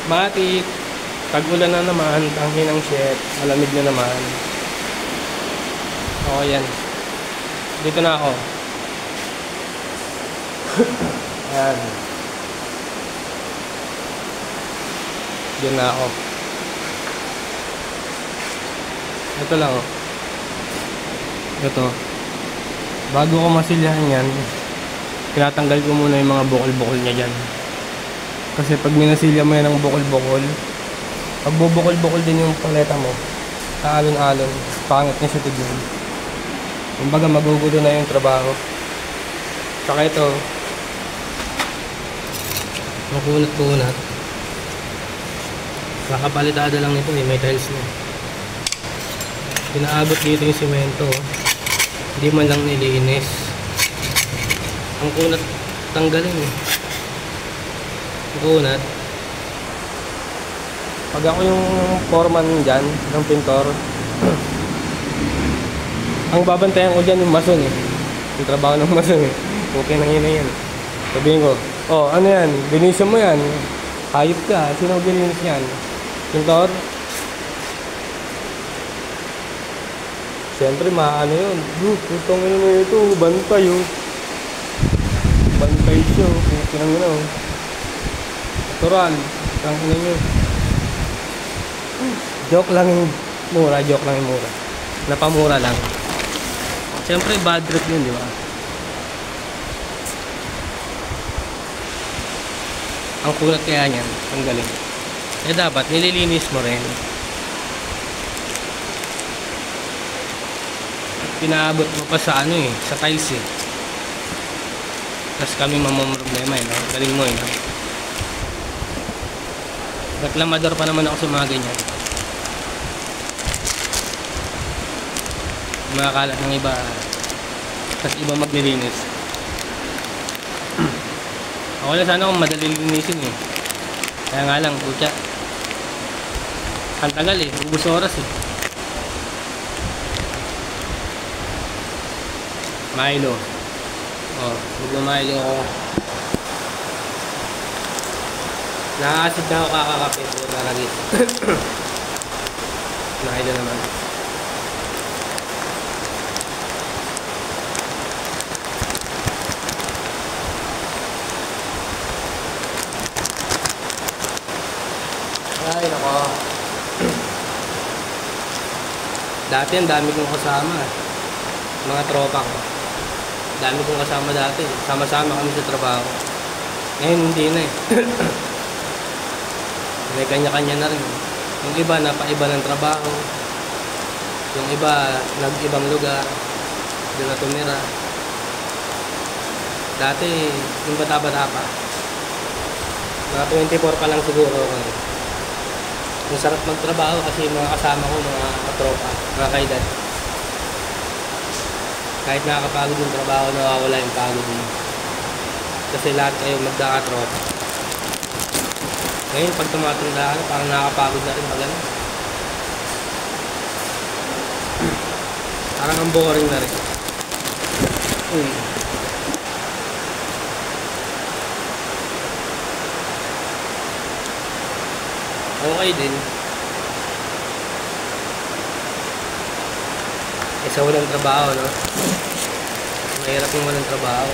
Matik. Tag-ulan na naman. Tangin ng shit. Malamig na naman. O, yan. Dito na ako. Ayan. Diyan na ako. Ito lang, oh. Ito. Bago ko masilyahan yan, tinatanggal ko muna yung mga bukol-bukol niya dyan. Kasi pag minasilya mo yan ng bukol-bukol, pag bubukol-bukol din yung paleta mo, aalon-alon, pangit niya sa tignan. Kumbaga magugulo na yung trabaho. Saka ito, makunat-kunat. Kakapalitada lang nito eh, may tiles na. Pinaabot dito yung simento, hindi man lang nilinis. Ang kunat tanggalin eh. Ang kunat. Pag ako yung foreman dyan ng pintor, ang babantayan ko dyan yung mason eh, yung trabaho ng mason eh. Okay na yan. Sabihin ko, oh ano yan, binisan mo yan, hayop ka, sino bilinis yan? Pintor? Siyempre, maano yun. Putong ino na ito. Bantay, oh. Bantay siya, oh. Pinang ino, oh. Natural. Tangina nyo. Joke lang yung mura. Joke lang yung mura. Napamura lang. Siyempre, bad trip yun, di ba? Ang kulat kaya niyan. Ang galing. Eh, dapat, nililinis mo rin. Pinaabot mo pa sa ano eh, sa tiles eh. Tapos kami mamamroblema eh, no? Galing mo eh, no? Reklamador pa naman ako sa mga ganyan. Makakalat ng iba, tapos iba maglilinis. Ako lang sana kung madali linisin eh. Kaya nga lang, putya. Ang tagal eh, ubus oras eh. Milo. Oh, magmamilo ako. Nakakasid na ako kakakape. Naragit. Milo naman. Ay, nako. Dati ang dami kong kasama. Mga tropa ko. Dami kong kasama dati. Sama-sama kami sa trabaho. Ngayon hindi na eh. May kanya-kanya na rin. Yung iba napaiba ng trabaho. Yung iba nag-ibang lugar. Doon na tumira. Dati yung bata-bata pa. Mga 24 pa lang siguro. Ang sarap magtrabaho kasi yung mga kasama ko, mga katropa, mga kaedad. Kahit nakakapagod yung trabaho, nawawala yung pagod mo. Kasi lahat kayo magkakatropa. Ngayon, pag tumatanda ka, parang nakakapagod na rin magano. Parang ang boring na rin. Okay din. Isa walang trabaho, no? Mahirap yung walang trabaho.